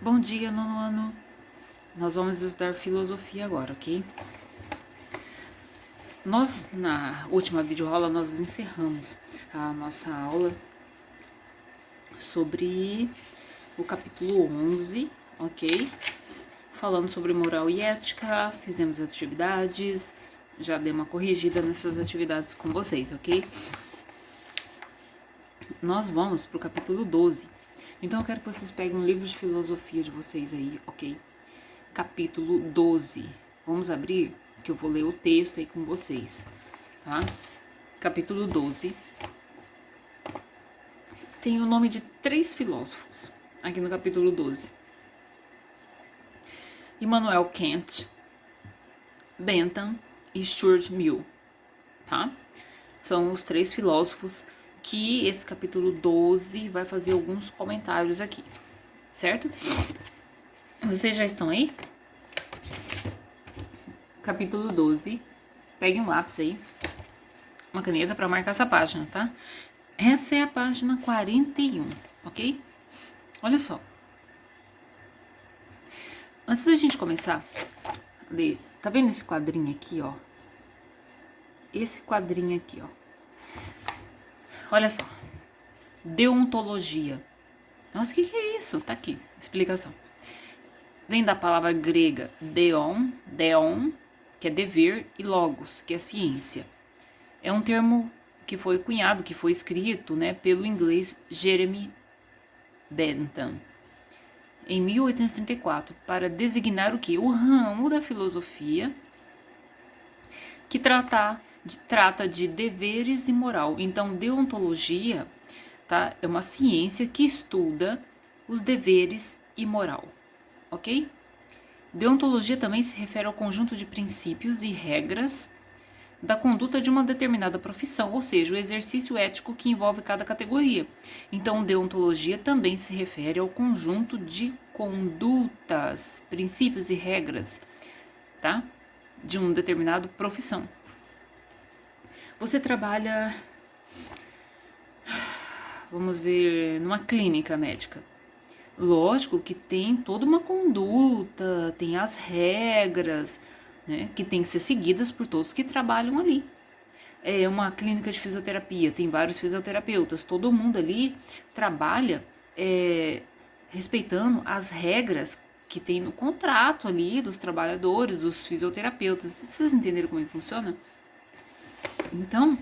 Bom dia, nono ano. Nós vamos estudar filosofia agora, ok? Nós, na última videoaula, nós encerramos a nossa aula sobre o capítulo 11, ok? Falando sobre moral e ética, fizemos atividades, já dei uma corrigida nessas atividades com vocês, ok? Nós vamos para o capítulo 12. Então eu quero que vocês peguem um livro de filosofia de vocês aí, ok? Capítulo 12. Vamos abrir, que eu vou ler o texto aí com vocês, tá? Capítulo 12. Tem o nome de 3 filósofos aqui no capítulo 12. Immanuel Kant, Bentham e Stuart Mill, tá? São os 3 filósofos que esse capítulo 12 vai fazer alguns comentários aqui, certo? Vocês já estão aí? Capítulo 12. Pegue um lápis aí, uma caneta para marcar essa página, tá? Essa é a página 41, ok? Olha só. Antes da gente começar a ler, tá vendo esse quadrinho aqui, ó? Esse quadrinho aqui, ó. Olha só. Deontologia. Nossa, o que é isso? Tá aqui, explicação. Vem da palavra grega deon, que é dever, e logos, que é ciência. É um termo que foi cunhado, que foi escrito, né, pelo inglês Jeremy Bentham, em 1834, para designar o quê? O ramo da filosofia que trata de deveres e moral. Então, deontologia, tá, é uma ciência que estuda os deveres e moral, ok? Deontologia também se refere ao conjunto de princípios e regras da conduta de uma determinada profissão, ou seja, o exercício ético que envolve cada categoria. Então, deontologia também se refere ao conjunto de condutas, princípios e regras, tá? De uma determinada profissão. Você trabalha, vamos ver, numa clínica médica. Lógico que tem toda uma conduta, tem as regras, né, que tem que ser seguidas por todos que trabalham ali. É uma clínica de fisioterapia, tem vários fisioterapeutas, todo mundo ali trabalha respeitando as regras que tem no contrato ali dos trabalhadores, dos fisioterapeutas. Vocês entenderam como é que funciona? Então,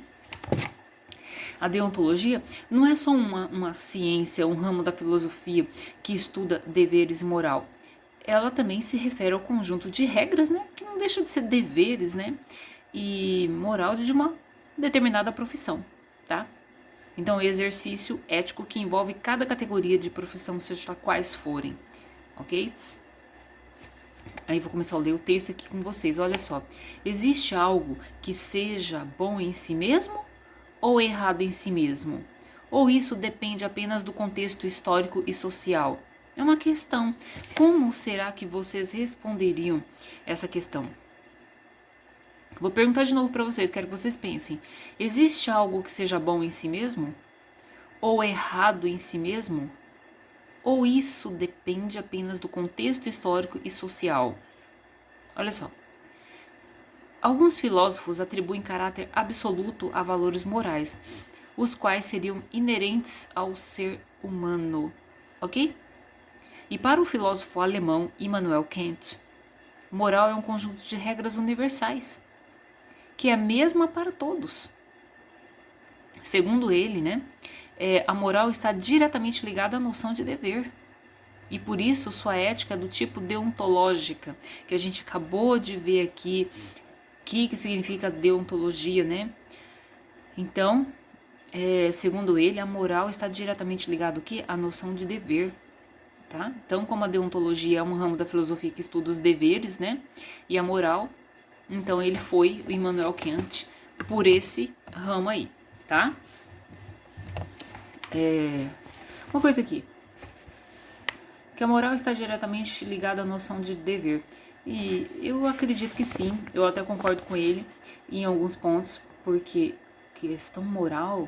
a deontologia não é só uma ciência, um ramo da filosofia que estuda deveres e moral. Ela também se refere ao conjunto de regras, né, que não deixa de ser deveres, né, e moral de uma determinada profissão, tá? Então, exercício ético que envolve cada categoria de profissão, seja quais forem, ok? Aí vou começar a ler o texto aqui com vocês. Olha só. Existe algo que seja bom em si mesmo ou errado em si mesmo? Ou isso depende apenas do contexto histórico e social? É uma questão. Como será que vocês responderiam essa questão? Vou perguntar de novo para vocês, quero que vocês pensem. Existe algo que seja bom em si mesmo? Ou errado em si mesmo? Ou isso depende apenas do contexto histórico e social? Olha só. Alguns filósofos atribuem caráter absoluto a valores morais, os quais seriam inerentes ao ser humano, ok? E para o filósofo alemão Immanuel Kant, moral é um conjunto de regras universais, que é a mesma para todos. Segundo ele, né, a moral está diretamente ligada à noção de dever. E por isso sua ética é do tipo deontológica, que a gente acabou de ver aqui, que significa deontologia, né? Então, segundo ele, a moral está diretamente ligada ao quê? À noção de dever, tá? Então, como a deontologia é um ramo da filosofia que estuda os deveres, né? E a moral, então ele foi o Immanuel Kant por esse ramo aí, tá? Uma coisa aqui, que a moral está diretamente ligada à noção de dever. E eu acredito que sim, eu até concordo com ele em alguns pontos, porque questão moral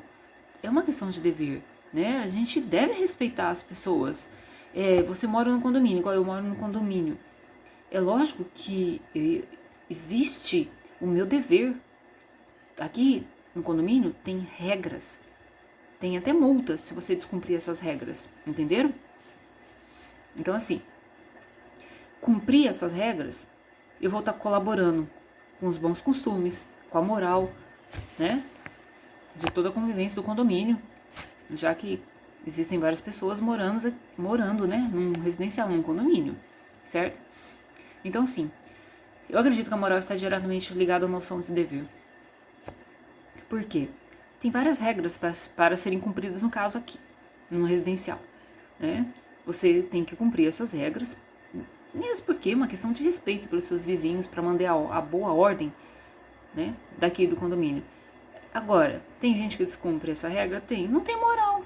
é uma questão de dever, né? A gente deve respeitar as pessoas. Você mora no condomínio, igual eu moro no condomínio. É lógico que existe o meu dever. Aqui no condomínio tem regras. Tem até multas se você descumprir essas regras. Entenderam? Então, assim, cumprir essas regras, eu vou estar colaborando com os bons costumes, com a moral, né? De toda a convivência do condomínio. Já que existem várias pessoas morando, né? Num residencial, num condomínio. Certo? Então, sim, eu acredito que a moral está diretamente ligada à noção de dever. Por quê? Tem várias regras para serem cumpridas no caso aqui, no residencial, né? Você tem que cumprir essas regras, mesmo porque é uma questão de respeito pelos seus vizinhos, para manter a boa ordem, né, daqui do condomínio. Agora, tem gente que descumpre essa regra? Tem. Não tem moral.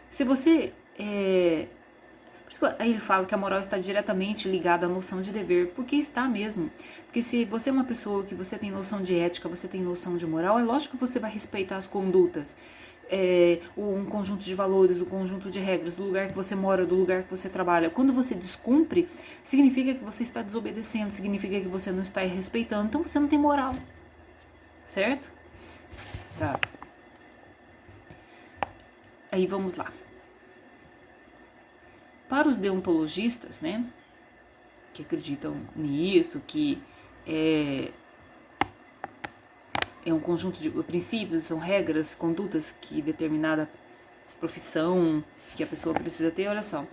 Se você por isso que aí ele fala que a moral está diretamente ligada à noção de dever, porque está mesmo. Porque se você é uma pessoa que você tem noção de ética, você tem noção de moral, é lógico que você vai respeitar as condutas, um conjunto de valores, um conjunto de regras do lugar que você mora, do lugar que você trabalha. Quando você descumpre, significa que você está desobedecendo, significa que você não está respeitando, então você não tem moral. Certo? Tá. Aí vamos lá. Para os deontologistas, né, que acreditam nisso, que é um conjunto de princípios, são regras, condutas que determinada profissão que a pessoa precisa ter, olha só.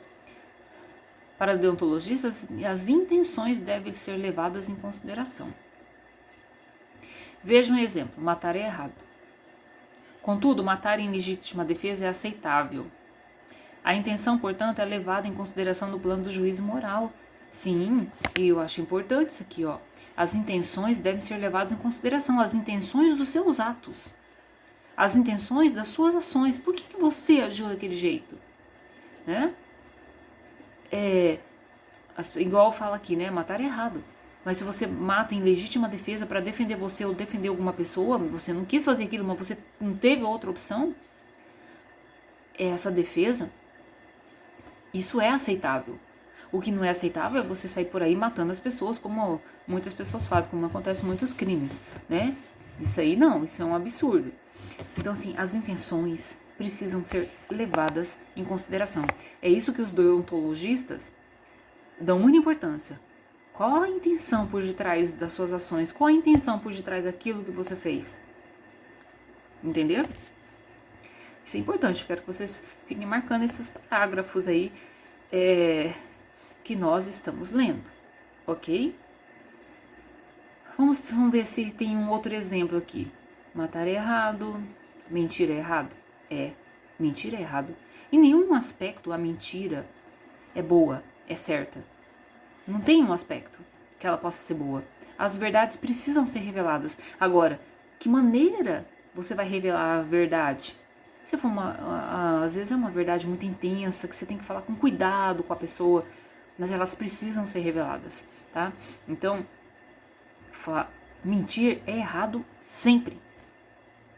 Para deontologistas, as intenções devem ser levadas em consideração. Veja um exemplo: matar é errado. Contudo, matar em legítima defesa é aceitável. A intenção, portanto, é levada em consideração no plano do juízo moral. Sim, e eu acho importante isso aqui, ó. As intenções devem ser levadas em consideração, as intenções dos seus atos, as intenções das suas ações. Por que você agiu daquele jeito? Né? Igual fala aqui, né? Matar é errado. Mas se você mata em legítima defesa para defender você ou defender alguma pessoa, você não quis fazer aquilo, mas você não teve outra opção, essa defesa, isso é aceitável. O que não é aceitável é você sair por aí matando as pessoas, como muitas pessoas fazem, como acontece em muitos crimes, né? Isso aí não, isso é um absurdo. Então, assim, as intenções precisam ser levadas em consideração. É isso que os deontologistas dão muita importância. Qual a intenção por detrás das suas ações? Qual a intenção por detrás daquilo que você fez? Entenderam? Isso é importante, eu quero que vocês fiquem marcando esses parágrafos aí que nós estamos lendo, ok? Vamos ver se tem um outro exemplo aqui. Matar é errado, mentir é errado. Mentir é errado. Em nenhum aspecto a mentira é boa, é certa. Não tem um aspecto que ela possa ser boa. As verdades precisam ser reveladas. Agora, que maneira você vai revelar a verdade? Se for às vezes é uma verdade muito intensa, que você tem que falar com cuidado com a pessoa, mas elas precisam ser reveladas, tá? Então, mentir é errado sempre.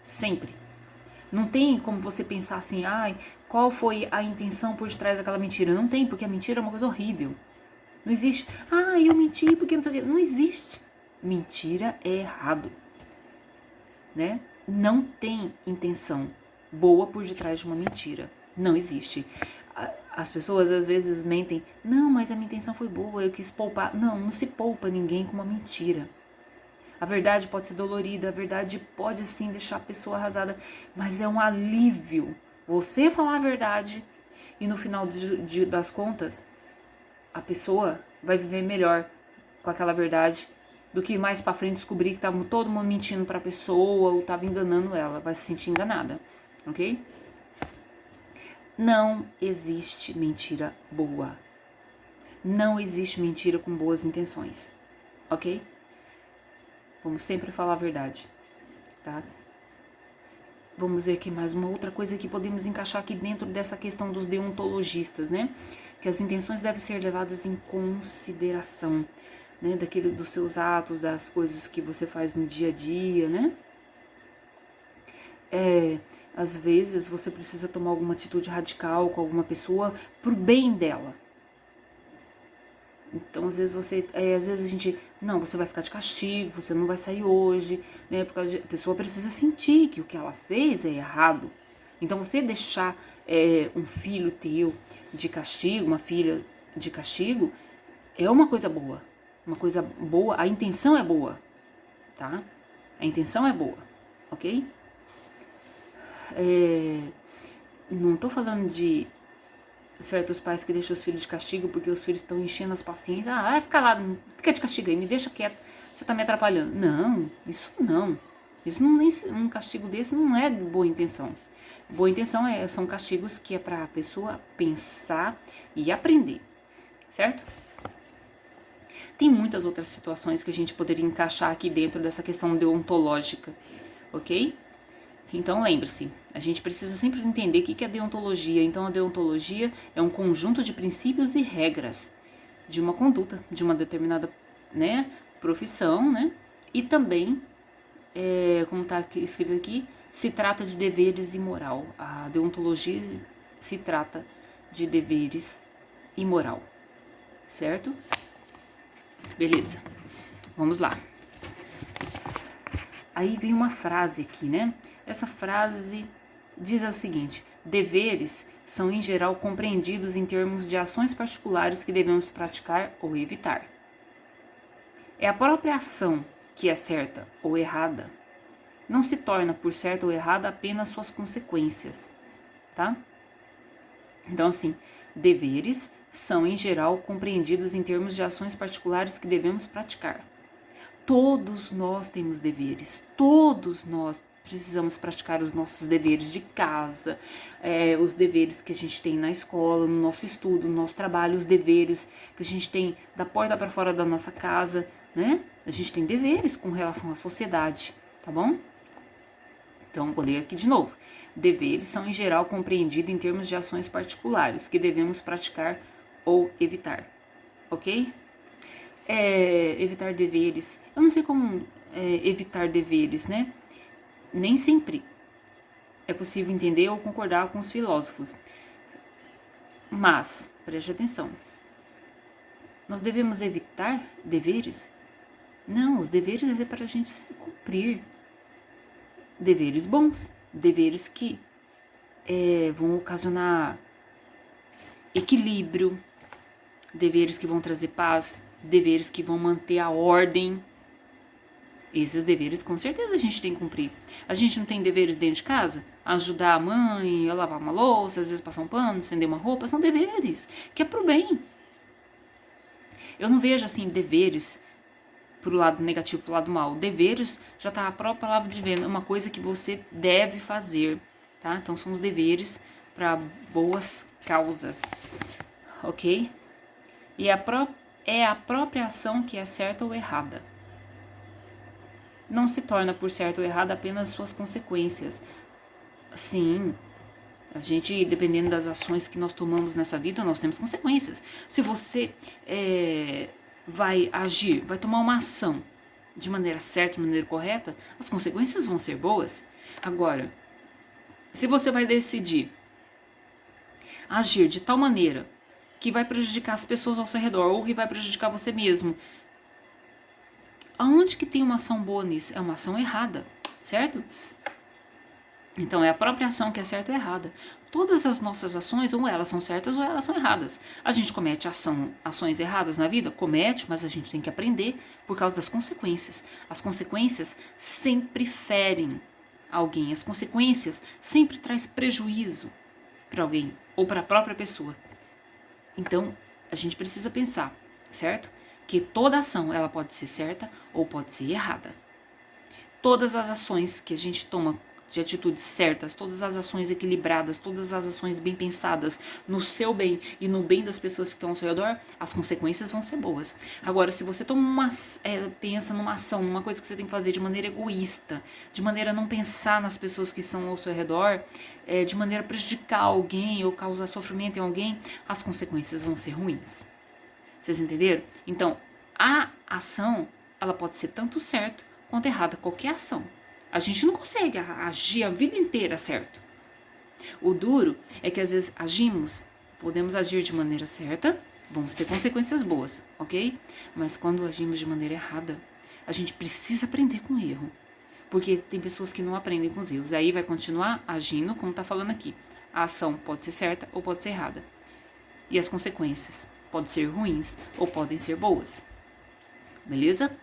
Sempre. Não tem como você pensar assim, qual foi a intenção por detrás daquela mentira? Não tem, porque a mentira é uma coisa horrível. Não existe, eu menti porque não sei o quê. Não existe. Mentira é errado, né? Não tem intenção boa por detrás de uma mentira. Não existe. As pessoas às vezes mentem. Não, mas a minha intenção foi boa, eu quis poupar. Não se poupa ninguém com uma mentira. A verdade pode ser dolorida, a verdade pode sim deixar a pessoa arrasada, mas é um alívio você falar a verdade e no final das contas a pessoa vai viver melhor com aquela verdade do que mais pra frente descobrir que tava todo mundo mentindo pra pessoa ou tava enganando ela, vai se sentir enganada, ok? Não existe mentira boa. Não existe mentira com boas intenções, ok? Vamos sempre falar a verdade, tá? Vamos ver aqui mais uma outra coisa que podemos encaixar aqui dentro dessa questão dos deontologistas, né? Que as intenções devem ser levadas em consideração, né? Dos seus atos, das coisas que você faz no dia a dia, né? Às vezes você precisa tomar alguma atitude radical com alguma pessoa pro bem dela. Então, às vezes a gente, não, você vai ficar de castigo, você não vai sair hoje, né? Porque a pessoa precisa sentir que o que ela fez é errado. Então, você deixar um filho teu de castigo, uma filha de castigo, é uma coisa boa. Uma coisa boa, a intenção é boa, tá? A intenção é boa, ok? Não tô falando de certos pais que deixam os filhos de castigo porque os filhos estão enchendo as paciências. Vai ficar lá, fica de castigo aí, me deixa quieto, você tá me atrapalhando. Não, isso não. Isso não, um castigo desse não é de boa intenção. Boa intenção são castigos que é para a pessoa pensar e aprender, certo? Tem muitas outras situações que a gente poderia encaixar aqui dentro dessa questão deontológica, ok? Então lembre-se, a gente precisa sempre entender o que é deontologia. Então a deontologia é um conjunto de princípios e regras de uma conduta, de uma determinada, né, profissão, né? E também, como está escrito aqui, se trata de deveres e moral. A deontologia se trata de deveres e moral, certo? Beleza, vamos lá. Aí vem uma frase aqui, né? Essa frase diz o seguinte: deveres são em geral compreendidos em termos de ações particulares que devemos praticar ou evitar. É a própria ação que é certa ou errada. Não se torna por certa ou errada apenas suas consequências, tá? Então, assim, deveres são em geral compreendidos em termos de ações particulares que devemos praticar. Todos nós temos deveres, todos nós precisamos praticar os nossos deveres de casa, os deveres que a gente tem na escola, no nosso estudo, no nosso trabalho, os deveres que a gente tem da porta para fora da nossa casa, né? A gente tem deveres com relação à sociedade, tá bom? Então, vou ler aqui de novo. Deveres são em geral compreendidos em termos de ações particulares que devemos praticar ou evitar, ok? Evitar deveres. Eu não sei como evitar deveres, né? Nem sempre é possível entender ou concordar com os filósofos. Mas, preste atenção. Nós devemos evitar deveres? Não, os deveres é para a gente se cumprir. Deveres bons, deveres que vão ocasionar equilíbrio, deveres que vão trazer paz, deveres que vão manter a ordem. Esses deveres com certeza a gente tem que cumprir. A gente não tem deveres dentro de casa? Ajudar a mãe a lavar uma louça, às vezes passar um pano, estender uma roupa, são deveres, que é pro bem. Eu não vejo assim deveres pro lado negativo, pro lado mal. Deveres já tá a própria palavra divina, é uma coisa que você deve fazer, tá? Então são os deveres para boas causas, ok? E é a própria ação que é certa ou errada. Não se torna por certo ou errado apenas suas consequências. Sim, a gente, dependendo das ações que nós tomamos nessa vida, nós temos consequências. Se você vai agir, vai tomar uma ação de maneira certa, de maneira correta, as consequências vão ser boas. Agora, se você vai decidir agir de tal maneira que vai prejudicar as pessoas ao seu redor ou que vai prejudicar você mesmo, aonde que tem uma ação boa nisso? É uma ação errada, certo? Então é a própria ação que é certa ou errada. Todas as nossas ações, ou elas são certas ou elas são erradas. A gente comete ações erradas na vida? Comete, mas a gente tem que aprender por causa das consequências. As consequências sempre ferem alguém. As consequências sempre traz prejuízo para alguém ou para a própria pessoa. Então a gente precisa pensar, certo? Que toda ação ela pode ser certa ou pode ser errada. Todas as ações que a gente toma de atitudes certas, todas as ações equilibradas, todas as ações bem pensadas no seu bem e no bem das pessoas que estão ao seu redor, as consequências vão ser boas. Agora, se você pensa numa ação, numa coisa que você tem que fazer de maneira egoísta, de maneira a não pensar nas pessoas que estão ao seu redor, de maneira a prejudicar alguém ou causar sofrimento em alguém, as consequências vão ser ruins. Vocês entenderam? Então, a ação, ela pode ser tanto certa quanto errada, qualquer ação. A gente não consegue agir a vida inteira certo. O duro é que às vezes podemos agir de maneira certa, vamos ter consequências boas, ok? Mas quando agimos de maneira errada, a gente precisa aprender com o erro. Porque tem pessoas que não aprendem com os erros. Aí vai continuar agindo como tá falando aqui. A ação pode ser certa ou pode ser errada. E as consequências podem ser ruins ou podem ser boas. Beleza?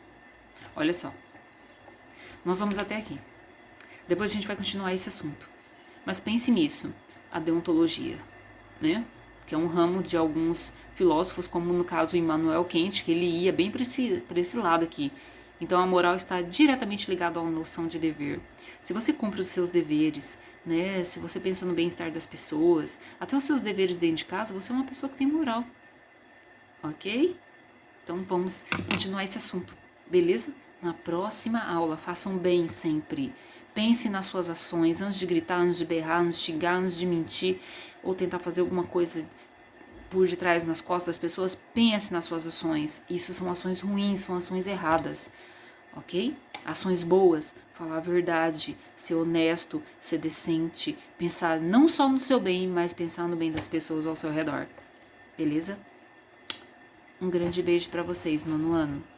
Olha só. Nós vamos até aqui. Depois a gente vai continuar esse assunto. Mas pense nisso, a deontologia, né? Que é um ramo de alguns filósofos, como no caso Immanuel Kant, que ele ia bem para esse lado aqui. Então a moral está diretamente ligada à noção de dever. Se você cumpre os seus deveres, né? Se você pensa no bem-estar das pessoas, até os seus deveres dentro de casa, você é uma pessoa que tem moral. Ok? Então vamos continuar esse assunto, beleza? Na próxima aula, façam bem sempre. Pense nas suas ações, antes de gritar, antes de berrar, antes de xingar, antes de mentir, ou tentar fazer alguma coisa por detrás, nas costas das pessoas. Pense nas suas ações. Isso são ações ruins, são ações erradas, ok? Ações boas, falar a verdade, ser honesto, ser decente, pensar não só no seu bem, mas pensar no bem das pessoas ao seu redor, beleza? Um grande beijo para vocês, nono ano.